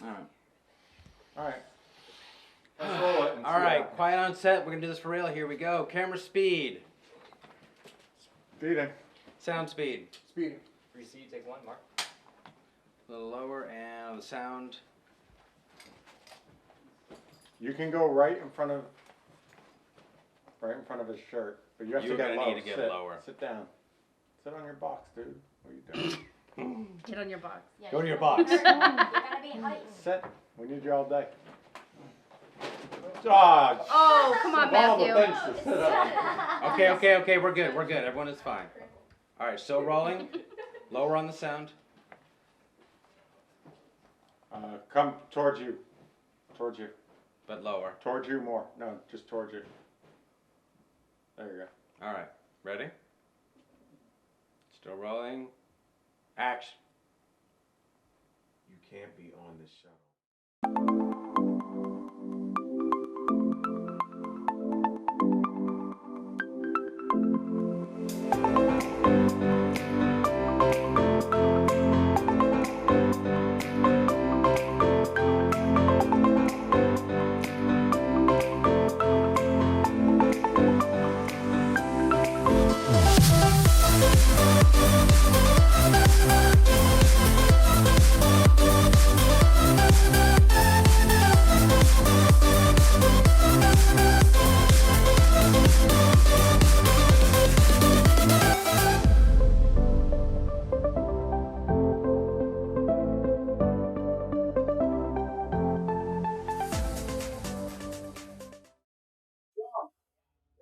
All right. Let's roll it. All right, quiet on set. We're gonna do this for real. Here we go. Camera speed. Speeding. Sound speed. Speeding. Recede, take one, Mark. A little lower, and the sound. You can go right in front of his shirt, but you have You're to get gonna low. need to get lower. Sit down. Sit on your box, dude. What are you doing? Get on your box. Yeah, Go to your box. You're gonna be height. Sit. We need you all day. Dodge. Oh, come on, All the Matthew. things to sit on. Okay. We're good. Everyone is fine. All right, still rolling. Lower on the sound. Come towards you. Towards you. But lower. Towards you more. No, just towards you. There you go. All right, ready? Still rolling. Action. You can't be on this shuttle.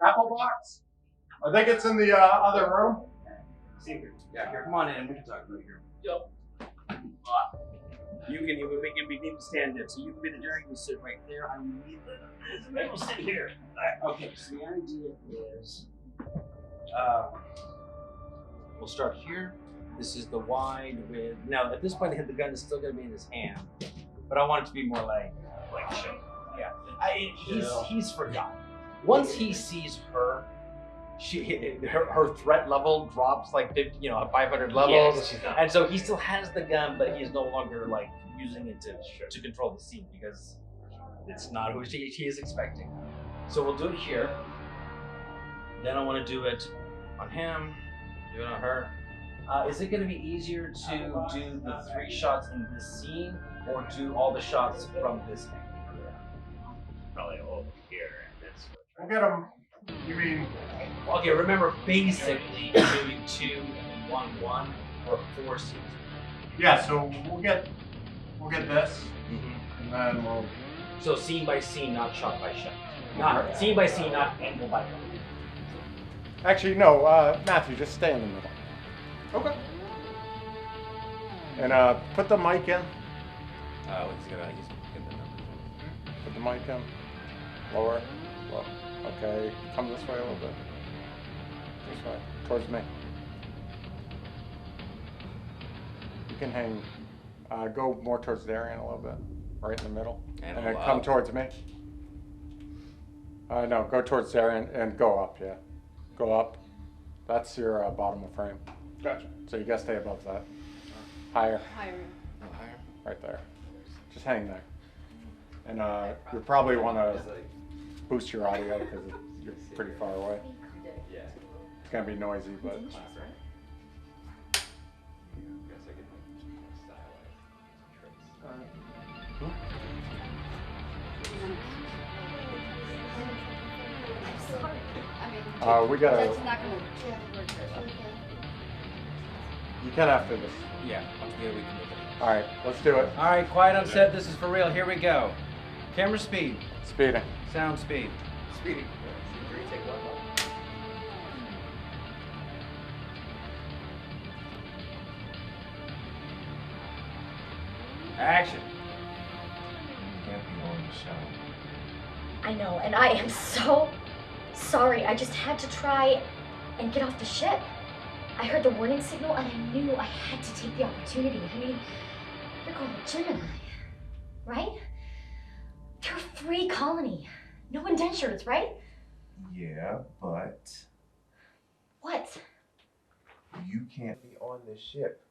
Apple box? I think it's in the other room. Yeah, here, come on in. We can talk right here. You can we need to stand there. So you can be the jury, you sit right there. I will need the middle sit here. Okay, so the idea is we'll start here. This is the wide with now at this point the gun is still gonna be in his hand. But I want it to be more like show. Yeah. He's forgotten. Once he sees her, her threat level drops like 500 levels, and so he still has the gun, but he's no longer like using it to control the scene because it's not who she is expecting. So we'll do it here. Then I want to do it on him, do it on her. Is it going to be easier to do the 3 shots in this scene or do all the shots from this angle? Probably over here and this. We'll get him. You mean? Okay, remember basically doing 2 and 1 1 or 4 scenes. Yeah. So we'll get this, and then we'll. So scene by scene, not shot by shot. Not scene by scene, not angle by angle. Actually, no. Matthew, just stay in the middle. Okay. And put the mic in. He's gonna get the number. Put the mic in. Lower. Low. Okay. Come this way a little bit. This way. Towards me. You can hang. Go more towards Darian a little bit. Right in the middle. And then come towards me. No, go towards Darian and go up. Yeah. Go up. That's your bottom of frame. Gotcha. So you gotta stay above that. Higher. Higher. Higher. Right there. Just hang there. And you probably want to boost your audio because you're pretty far away. Yeah. It's gonna be noisy, but. We gotta. That's not gonna work. You can after this. Yeah, once we can do it. All right, let's do it. All right, quiet on set. This is for real. Here we go. Camera speed. Speeding. Sound speed. Speeding. Take 1 Action. You can't be on the shuttle. I know, and I am so sorry. I just had to try and get off the ship. I heard the warning signal and I knew I had to take the opportunity. I mean, you're going to Gemini, right? You're a free colony. No indentures, right? Yeah, but What? you can't be on this ship.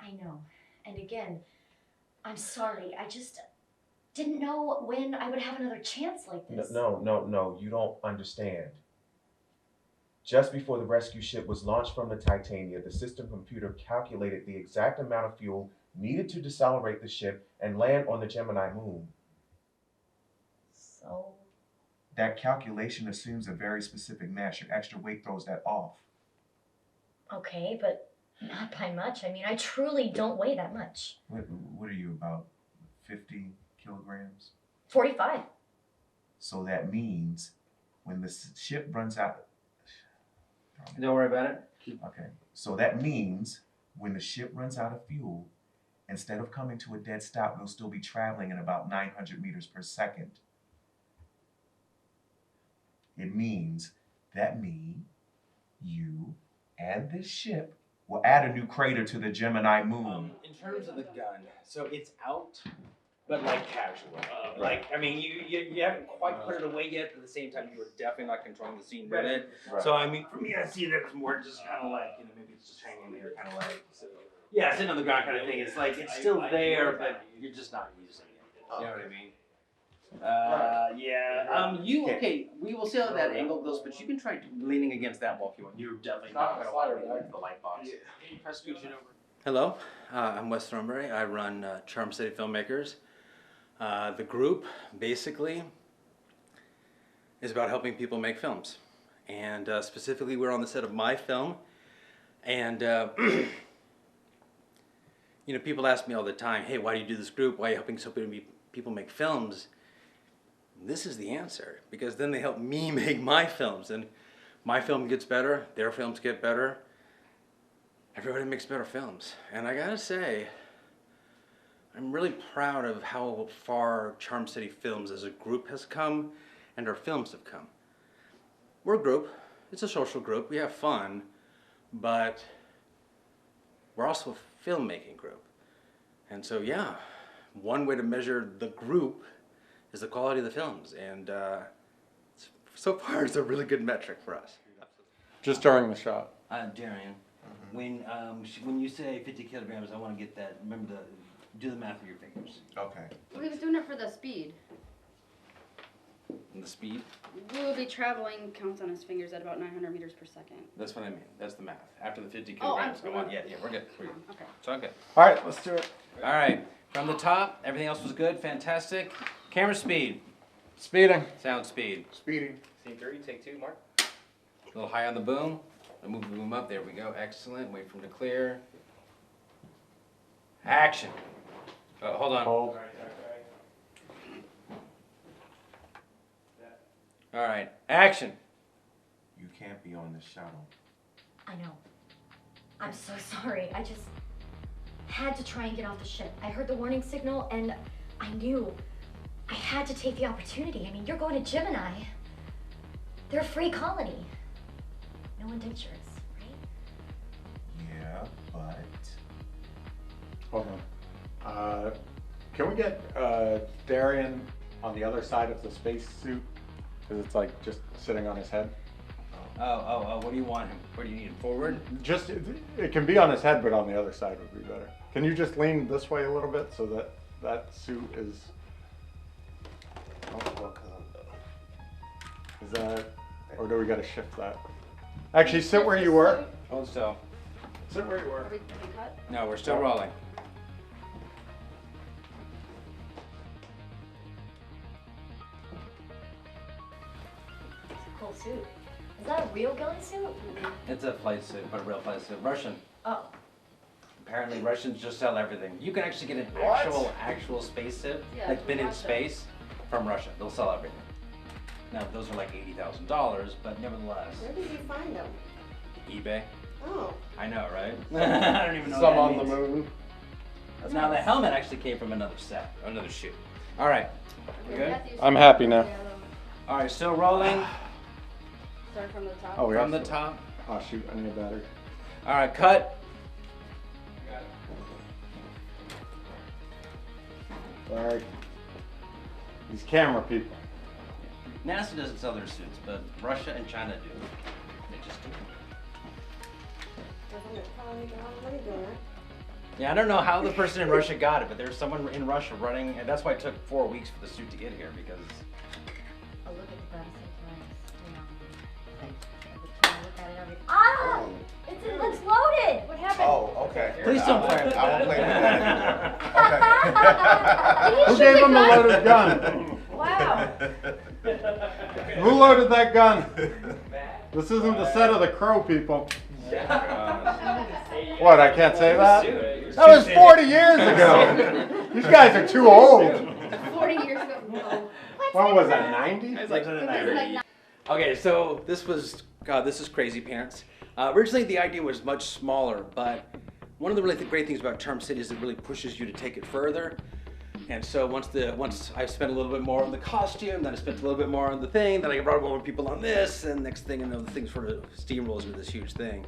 I know. And again, I'm sorry. I just didn't know when I would have another chance like this. No, you don't understand. Just before the rescue ship was launched from the Titania, the system computer calculated the exact amount of fuel needed to decelerate the ship and land on the Gemini moon. So? That calculation assumes a very specific mass. Your extra weight throws that off. Okay, but not by much. I mean, I truly don't weigh that much. What are you, about 50 kilograms? 45. So that means when the ship runs out... Don't worry about it. Okay, so that means when the ship runs out of fuel, instead of coming to a dead stop, we'll still be traveling at about 900 meters per second. It means that me, you, and this ship will add a new crater to the Gemini moon. In terms of the gun, so it's out, but like casual. Like, I mean, you haven't quite put it away yet, but at the same time, you were definitely not controlling the scene with it. Right. So, I mean, for me, I see that as more just kind of like, maybe it's just hanging there, kind of like, yeah, sitting on the ground kind of thing. It's like, it's still there, but you're just not using it. You know what I mean? Yeah. Okay, we will see how that angle goes, but you can try leaning against that wall if you want. You're definitely not going to want to lean into the light box. Hello, I'm Wes Shimoda. I run Charm City Filmmakers. The group, basically, is about helping people make films. And specifically, we're on the set of my film. And, you know, people ask me all the time, hey, why do you do this group? Why are you helping so many people make films? This is the answer, because then they help me make my films, and my film gets better, their films get better, everybody makes better films. And I gotta say, I'm really proud of how far Charm City Films as a group has come, and our films have come. We're a group, it's a social group, we have fun, but we're also a filmmaking group. And so yeah, one way to measure the group is the quality of the films, and so far it's a really good metric for us. Just during the shot. Darian, when you say 50 kilograms, I want to get that. Remember do the math with your fingers. Okay. Well, he was doing it for the speed. And the speed? We will be traveling, counts on his fingers, at about 900 meters per second. That's what I mean. That's the math. After the 50 kilograms, go on. Yeah, we're good. Okay. It's all good. All right, let's do it. All right, from the top, everything else was good, fantastic. Camera speed. Speeding. Sound speed. Speeding. Scene 3, take 2, Mark. A little high on the boom. I'll move the boom up. There we go. Excellent. Wait for him to clear. Action. Hold on. Hold. All right. Action. You can't be on the shuttle. I know. I'm so sorry. I just had to try and get off the ship. I heard the warning signal and I knew I had to take the opportunity. I mean, you're going to Gemini. They're a free colony. No indentures, right? Yeah, but... Hold on. Can we get Darian on the other side of the spacesuit? Because it's like just sitting on his head. What do you want him? Where do you need him? Forward? Just, it can be on his head, but on the other side would be better. Can you just lean this way a little bit so that that suit is... Is that... Or do we gotta shift that? Actually, sit where you were. Hold still. Sit where you were. Are we cut? No, we're still rolling. It's a cool suit. Is that a real ghillie suit? It's a flight suit, but a real flight suit. Russian. Oh. Apparently Russians just sell everything. You can actually get an actual spacesuit Yeah, that's been in Russia. space from Russia. They'll sell everything. Now those are like $80,000, but nevertheless. Where did you find them? eBay. Oh. I know, right? I don't even know Some what on that the means. moon. Now the helmet actually came from another set, another shoot. All right, we good? I'm happy now. All right, still rolling. Start from the top. Oh, we From the have to- top. Oh shoot, I need a battery. All right, cut. Sorry. These camera people. NASA doesn't sell their suits, but Russia and China do. They just do. What are you doing? Yeah, I don't know how the person in Russia got it, but there's someone in Russia running, and that's why it took 4 weeks for the suit to get here, because... Oh, look at the glass sometimes. Look at it every... Ah! It's loaded! What happened? Oh, okay. Please don't play with I won't play with that Who gave him a loaded gun? Wow. Who loaded that gun? This isn't the set of The Crow, people. What, I can't say that? That was 40 years ago. These guys are too old. 40 years ago. No. When was that, 90? It's like It was like Okay, so this was, God, this is crazy, parents. Originally, the idea was much smaller, but one of the really great things about Charm City is it really pushes you to take it further. And so once I spent a little bit more on the costume, then I spent a little bit more on the thing, then I brought more people on this, and next thing you know, the thing sort of steamrolls into this huge thing.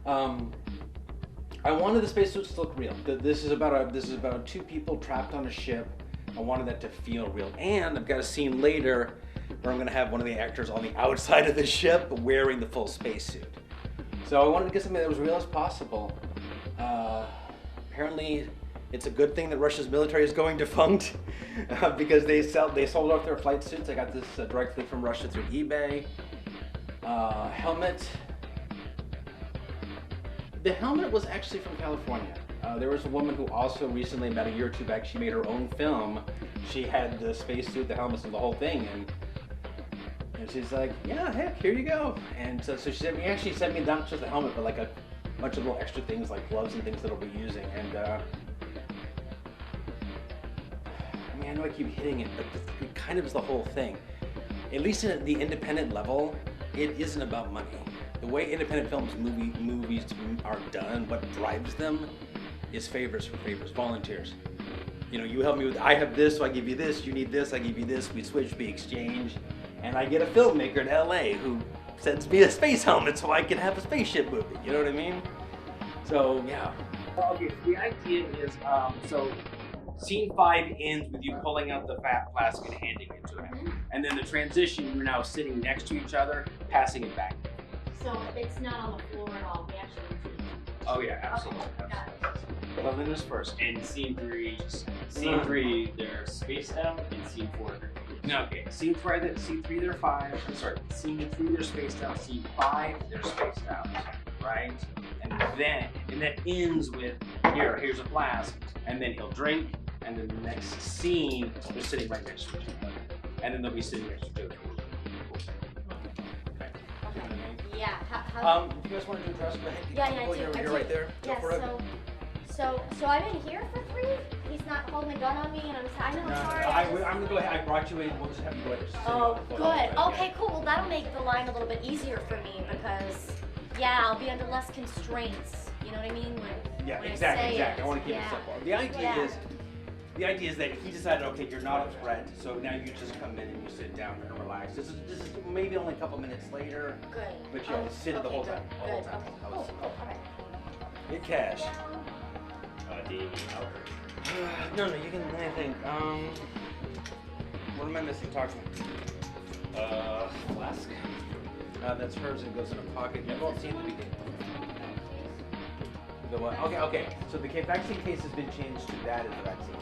I wanted the spacesuits to look real. This is about 2 people trapped on a ship. I wanted that to feel real. And I've got a scene later where I'm gonna have one of the actors on the outside of the ship wearing the full spacesuit. So I wanted to get something that was real as possible. Apparently, it's a good thing that Russia's military is going defunct because they sold off their flight suits. I got this directly from Russia through eBay. Helmet. The helmet was actually from California. There was a woman who also recently, about a year or 2 back, she made her own film. She had the spacesuit, the helmets, and the whole thing, and she's like, yeah, heck, here you go. And so she sent me not just the helmet, but like a bunch of little extra things like gloves and things that I'll be using. And I mean, I know I keep hitting it, but it kind of is the whole thing. At least at the independent level, it isn't about money. The way independent movies are done, what drives them is favors for favors, volunteers. You know, you help me with, I have this, so I give you this, you need this, I give you this, we switch, we exchange, and I get a filmmaker in LA who sends me a space helmet so I can have a spaceship movie, you know what I mean? So, yeah. Okay, so the idea is, so scene 5 ends with you pulling out the fat flask and handing it to him. And then the transition, you're now sitting next to each other, passing it back. So it's not on the floor at all. We actually need to. Oh yeah, absolutely. Okay, got it. Cleanliness first. In scene 3, they're spaced out. In scene 4, they're No, okay. Scene 3, they're 5. I'm sorry. Scene 3, they're spaced out. Scene 5, they're spaced out. Right? And that ends with here's a flask, and then he'll drink, and then the next scene they're sitting right next to each other, and then they'll be sitting next to each other. Yeah. Do you guys want to do a dress? Go ahead. Yeah, I do. You're right there. Yeah, Go for it. so I'm in here for 3? He's not holding a gun on me, and I'm sorry. I'm gonna go ahead. I brought you in. We'll just have you go ahead. Oh, good. Okay, cool. Well, that'll make the line a little bit easier for me because, yeah, I'll be under less constraints. You know what I mean? Yeah, when exactly. I I want to keep it simple. The idea is that he decided, okay, you're not a threat, so now you just come in and you sit down and relax. This is maybe only a couple minutes later. Good. But you sit the whole time. Good. Okay. Cool. All right. Get cash. Do you need help? No, you can. I think. What am I missing? Talk to me. Flask. That's hers and goes in a pocket. You won't see in the beginning. The what? Okay. So the vaccine case has been changed to that as a vaccine case.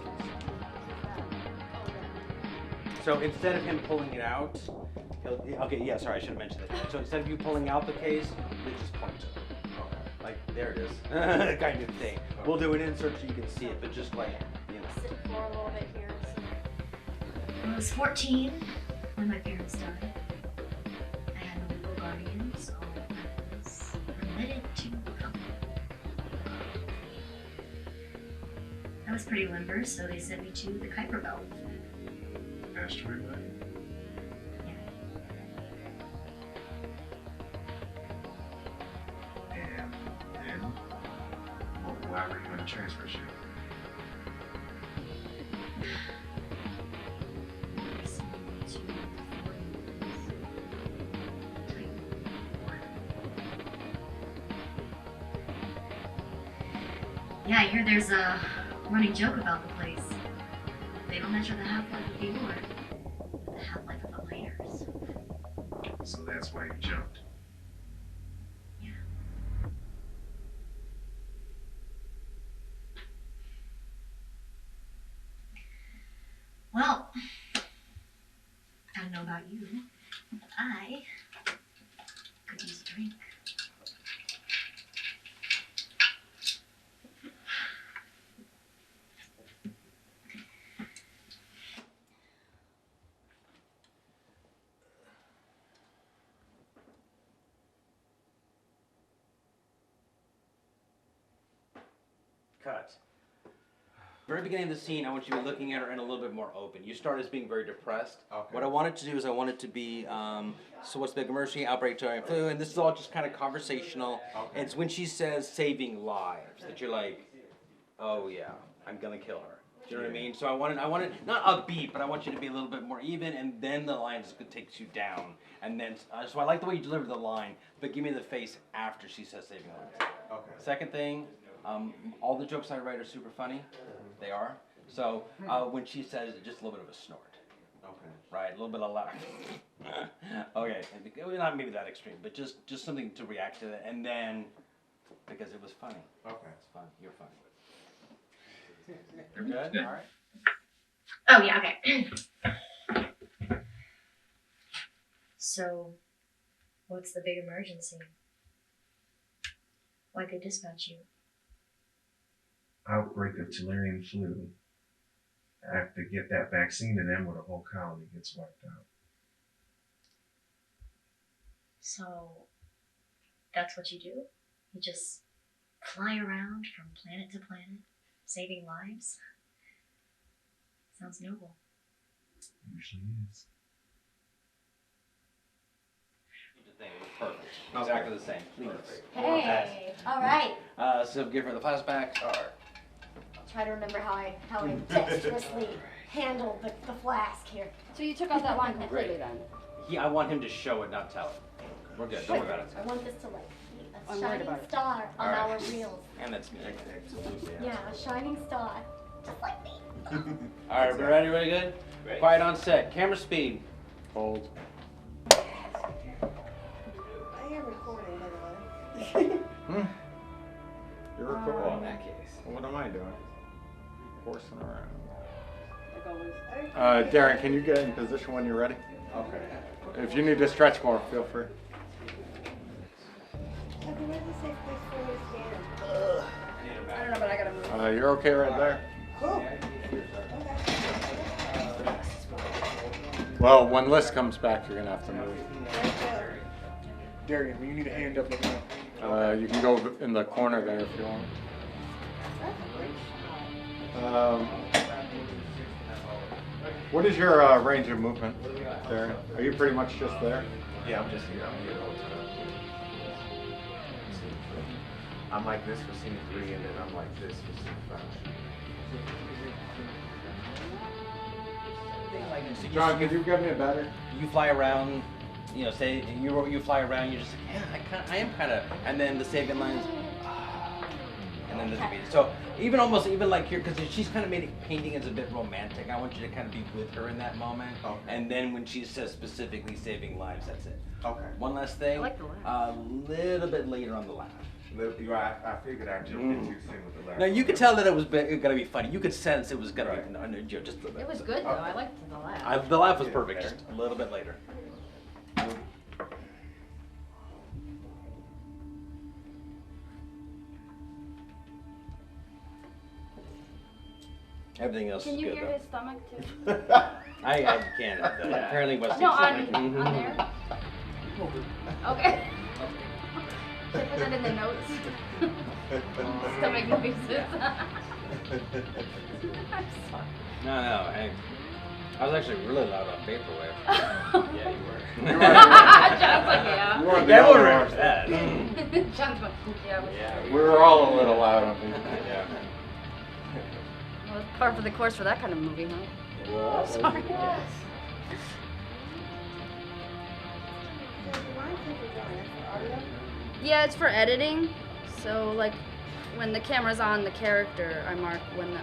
So instead of him pulling it out, sorry, I should have mentioned that. So instead of you pulling out the case, you just point to it. Like, there it is, kind of thing. We'll do an insert so you can see it, but just like, you know. Sit for a little bit here. I was 14 when my parents died. I had no legal guardian, so I was permitted to come. I was pretty limber, so they sent me to the Kuiper Belt. Asteroid belt? And then, why were you on a transfer ship? Yeah, I hear there's a running joke about the place. They don't measure the half-life of the ore, but the half-life of the lighters. So that's why you jumped. Yeah. about you. I could use a drink. Cut. Very beginning of the scene, I want you to be looking at her and a little bit more open. You start as being very depressed. Okay. What I wanted to do is I wanted to be, so what's the big emergency? Outbreak, Darian flu, and this is all just kind of conversational. Okay. And it's when she says saving lives that you're like, oh yeah, I'm gonna kill her. Do you know what I mean? So I wanted not upbeat, but I want you to be a little bit more even, and then the line just takes you down. And then, so I like the way you deliver the line, but give me the face after she says saving lives. Okay. Second thing, all the jokes I write are super funny. They are. So when she says it, just a little bit of a snort. Okay. Right, a little bit of laugh. Okay, not maybe that extreme, but just something to react to it, and then because it was funny. Okay. It's fun. You're funny. You're good. All right. Oh, yeah, okay. So, what's the big emergency? Why'd they dispatch you? Outbreak of Tularian flu. I have to get that vaccine to them or the whole colony gets wiped out. So, that's what you do? You just fly around from planet to planet, saving lives? Sounds noble. Usually is. The thing was perfect. Exactly the same. Please. Hey, all right. So give her the flashback. I'll try to remember how I dexterously handled the flask here. So you took out that line completely then? I want him to show it, not tell it. We're good. Don't worry about it. I want this to like be a I'm worried shining about it. star on All right. our reels. And that's me. Absolutely. Yeah, a shining star, just like me. All right, we ready? Ready? Good. Ready. Quiet on set. Camera speed. Hold. I am recording, by the way. You're Well, in recording. that case. What am I doing? Horsing around. Like always. Darren, can you get in position when you're ready? Okay. If you need to stretch more, feel free. Okay, where's the safe place for me to stand? I don't know, but I gotta move. You're okay right there. Cool. Well, when Liz comes back, you're gonna have to move. Darian, when you need a hand up, let me You can go in the corner there if you want. What is your range of movement, Darren? Are you pretty much just there? Yeah, I'm just here. I'm here the whole time. I'm like this for scene 3, and then I'm like this for scene 5. John, could you get me a battery? You fly around, you know, say you fly around. You're just like, yeah, I am kind of, and then the saving lines, and then there's the beat. So even like here, because she's kind of painting as a bit romantic. I want you to kind of be with her in that moment, Okay. and then when she says specifically saving lives, that's it. Okay. One last thing. I like the laugh. A little bit later on the laugh. I figured I'd jump in too soon with the laugh. Now you could tell that it was gonna be funny. You could sense it was gonna be just a little bit. It was good though. I liked the laugh. The laugh was perfect. Just a little bit later. Everything else Can is you good hear though. his stomach too? I can't. Apparently, Wes No, thinks on so. there. Okay. Should I put that in the notes? Stomach noises. I'm sorry. No. I was actually really loud on Vaporwave. Yeah, you were. John's like, yeah. You weren't the Everyone only remembers one. that. John's like, yeah. Yeah, We were all a little loud on these. Yeah. Well, it's par for the course for that kind of movie, huh? Sorry. Yeah, it's for editing. So like when the camera's on the character, I mark when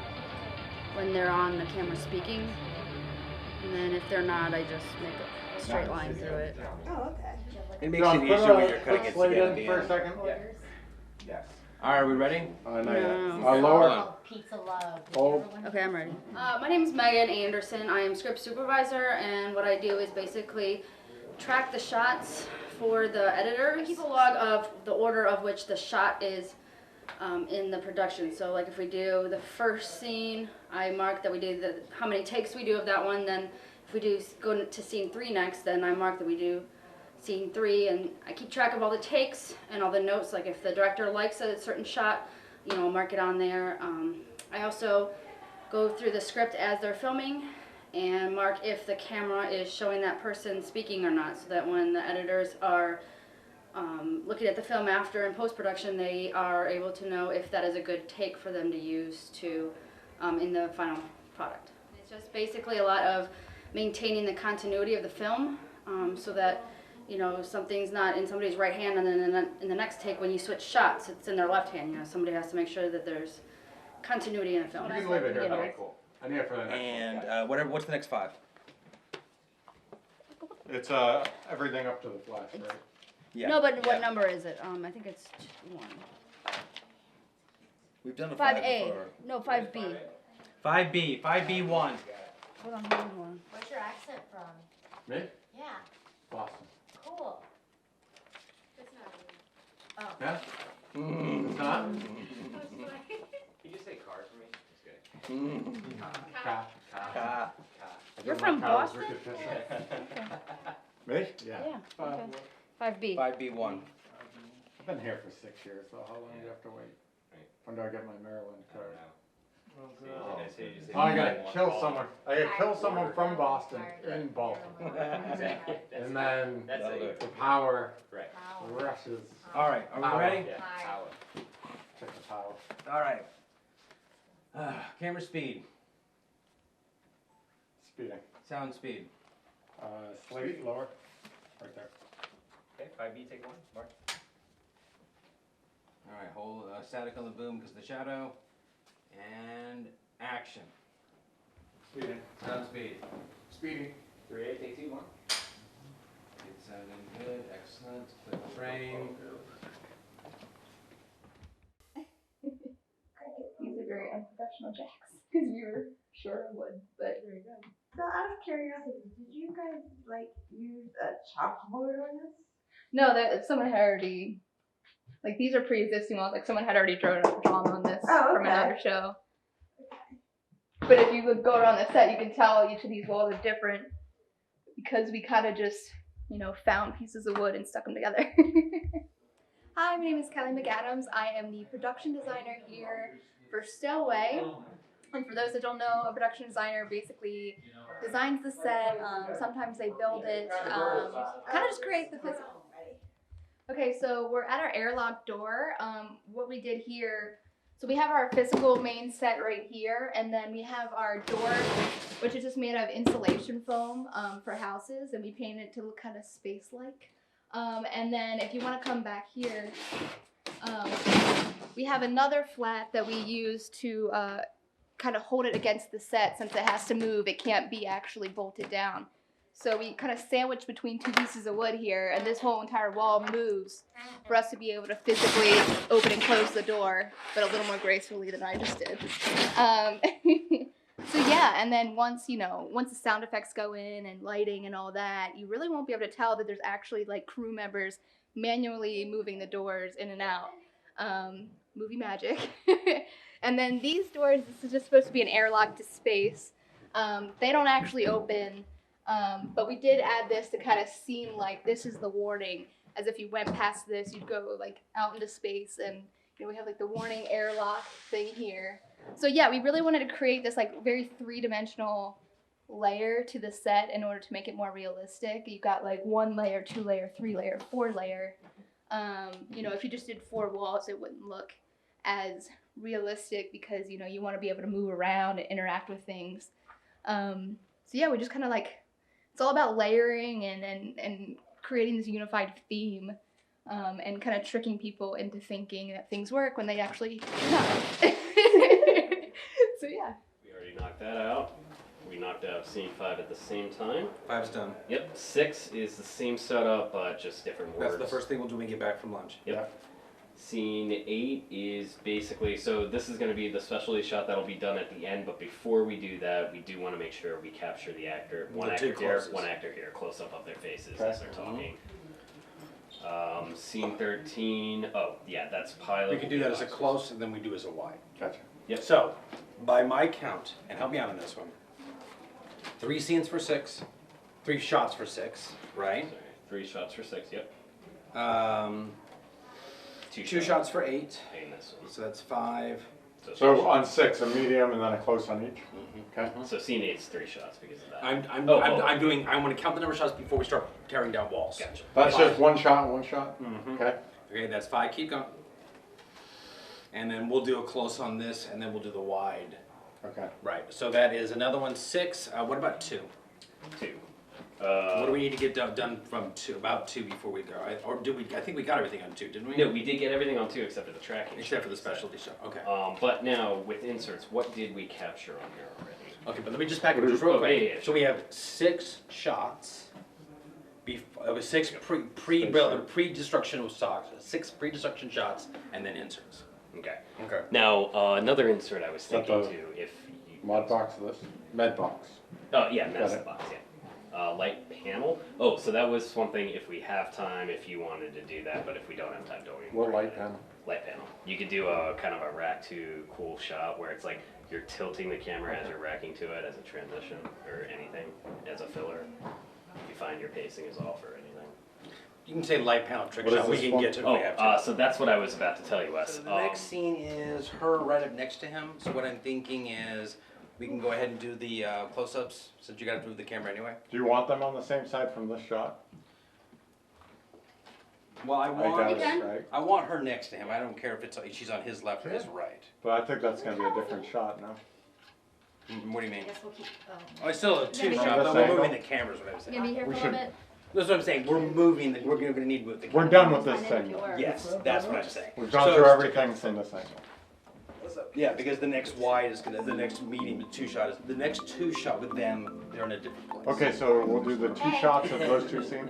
they're on the camera speaking. And then if they're not, I just make a straight line through it. Oh, okay. It makes it easier when you're cutting it Slate together. in for a second. Yes. All right, are we ready? Not yet. No. Lower. Oh, pizza love. Oh. Okay, I'm ready. My name is Meghan Andreson. I am script supervisor, and what I do is basically track the shots for the editors. I keep a log of the order of which the shot is in the production. So like if we do the first scene, I mark that we do how many takes we do of that one. Then if we do go to scene 3 next, then I mark that we do scene 3, and I keep track of all the takes and all the notes. Like if the director likes a certain shot, you know, I'll mark it on there. I also go through the script as they're filming and mark if the camera is showing that person speaking or not, so that when the editors are looking at the film after in post-production, they are able to know if that is a good take for them to use to in the final product. It's just basically a lot of maintaining the continuity of the film, so that, you know, something's not in somebody's right hand and then in the next take when you switch shots, it's in their left hand. You know, somebody has to make sure that there's continuity in the film. You can leave it here, that'd be cool. I need it for the next one. And what's the next 5? It's everything up to the flash, right? Yeah. No, but what number is it? I think it's 1. We've done a 5 5A. before. No, 5B. 5B. 5B1. Hold on. Where's your accent from? Me? Yeah. Boston. Cool. It's not. Yeah? It's not? Can you just say car for me? Just kidding. Ka. You're from Boston? Me? Yeah. Yeah. Okay. 5B. 5B1. I've been here for 6 years, so how long do you have to wait? When do I get my Maryland card? Oh, I gotta kill someone. I gotta kill someone from Boston in Baltimore. And then the power rushes. All right, are we ready? Check the power. All right. Camera speed. Speeding. Sound speed. Slate lower. Right there. Okay, 5B, take 1. Mark. All right, hold static on the boom because of the shadow. And action. Speeding. Sound speed. Speeding. 3A, take 2. Mark. It's sounding good. Excellent. Click frame. These are very unprofessional jacks because you were sure I would, but there you go. So out of curiosity, did you guys like use a chalkboard on this? No, that someone had already, like these are pre-existing walls. Like someone had already drawn on this from another show. But if you would go around the set, you can tell each of these walls are different because we kind of just, you know, found pieces of wood and stuck them together. Hi, my name is Kelly McAdams. I am the production designer here for Stowaway. And for those that don't know, a production designer basically designs the set. Sometimes they build it, kind of just create the physical. Okay, so we're at our airlock door. What we did here, so we have our physical main set right here, and then we have our door, which is just made of insulation foam for houses, and we painted it to look kind of space-like. And then if you want to come back here, we have another flat that we use to kind of hold it against the set. Since it has to move, it can't be actually bolted down. So we kind of sandwich between 2 pieces of wood here, and this whole entire wall moves for us to be able to physically open and close the door, but a little more gracefully than I just did. So yeah, and then once the sound effects go in and lighting and all that, you really won't be able to tell that there's actually like crew members manually moving the doors in and out. Movie magic. And then these doors, this is just supposed to be an airlock to space. They don't actually open, but we did add this to kind of seem like this is the warning. As if you went past this, you'd go like out into space, and you know we have like the warning airlock thing here. So yeah, we really wanted to create this like very 3-dimensional layer to the set in order to make it more realistic. You got like 1 layer, 2 layer, 3 layer, 4 layer. You know, if you just did 4 walls, it wouldn't look as realistic because, you know, you want to be able to move around and interact with things. So yeah, we just kind of like, it's all about layering and creating this unified theme, and kind of tricking people into thinking that things work when they actually do not. So yeah. We already knocked that out. We knocked out scene 5 at the same time. 5's done. Yep. 6 is the same setup, but just different words. That's the first thing we'll do when we get back from lunch. Yep. Scene 8 is basically, so this is going to be the specialty shot that'll be done at the end, but before we do that, we do want to make sure we capture the actor. One actor here, one actor here, close up of their faces as they're talking. Scene 13, oh yeah, that's pilot. We can do that as a close and then we do as a wide. Gotcha. Yep. So, by my count, and help me out on this one, 3 scenes for 6, 3 shots for 6, right? Sorry, 3 shots for 6, yep. 2 shots for 8, And this one. so that's 5. So on 6, a medium and then a close on each? Okay. So scene 8 is 3 shots because of that. I want to count the number of shots before we start tearing down walls. Gotcha. That's just 1 shot and 1 shot? Mm-hmm. Okay. Okay, that's 5, keep going. And then we'll do a close on this and then we'll do the wide. Okay. Right, so that is another one, 6. What about 2? 2. What do we need to get done from 2? About 2 before we go? Or do we? I think we got everything on 2, didn't we? No, we did get everything on 2 except for the tracking. Except for the specialty shot. Okay. But now with inserts, what did we capture on here already? Okay, but let me just back up just real quick. Yeah. So we have 6 shots. It was 6 pre-destruction shots, 6 pre-destruction shots, and then inserts. Okay. Okay. Now another insert I was that thinking the too, if you, Mod box of this? Med box. oh yeah, Got medicine it. box, yeah. Light panel. Oh, so that was one thing. If we have time, if you wanted to do that, but if we don't have time, don't worry. What light panel? Light panel. You could do a kind of a rack to cool shot where it's like you're tilting the camera as you're racking to it as a transition or anything as a filler. You find your pacing is off or anything. You can say light panel trick What is shot. We this can one? get to it. if we have to. So that's what I was about to tell you, Wes. So the next scene is her right up next to him. So what I'm thinking is we can go ahead and do the close-ups since you got to move the camera anyway. Do you want them on the same side from this shot? Well, I doubt it, right? want her next to him. I don't care if she's on his left or his right. But I think that's going to be a different shot now. What do you mean? I guess we'll keep. Oh, it's still a 2 Yeah, shot, but but this we're moving angle? the cameras. What I was You saying. gonna be here We for a should- little bit? That's what I'm saying. We're moving. We're going to need to move the We're cameras. done with this Fine if thing. you were. Yes, that's what I'm saying. We've gone So- through everything in this angle. Yeah, because the next wide is gonna, the next medium, the 2 shot is, the next 2 shot with them, they're in a different place. Okay, so we'll do the 2 shots of those 2 scenes?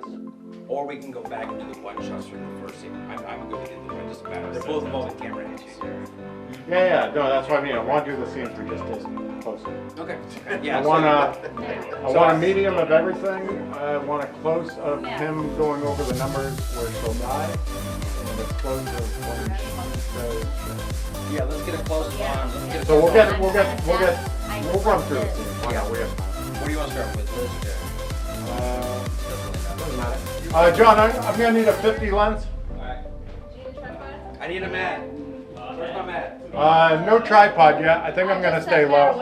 Or we can go back and do the 1 shots from the first scene. I'm good with either one, doesn't matter. They're both involving camera angles. Yeah, no, that's what I mean. I want to do the scenes we just did close. Okay. I Yeah. want a medium of everything. I want a close of him going over the numbers where she'll die. And a close of when she Yeah, let's get a close on. So we'll run through the scenes. Why not? We have time. What do you want to start with? Liz or Jared? Doesn't matter. John, I'm gonna need a 50 lens. I need a mat. Where's my mat? No tripod yet. I think I'm gonna stay low.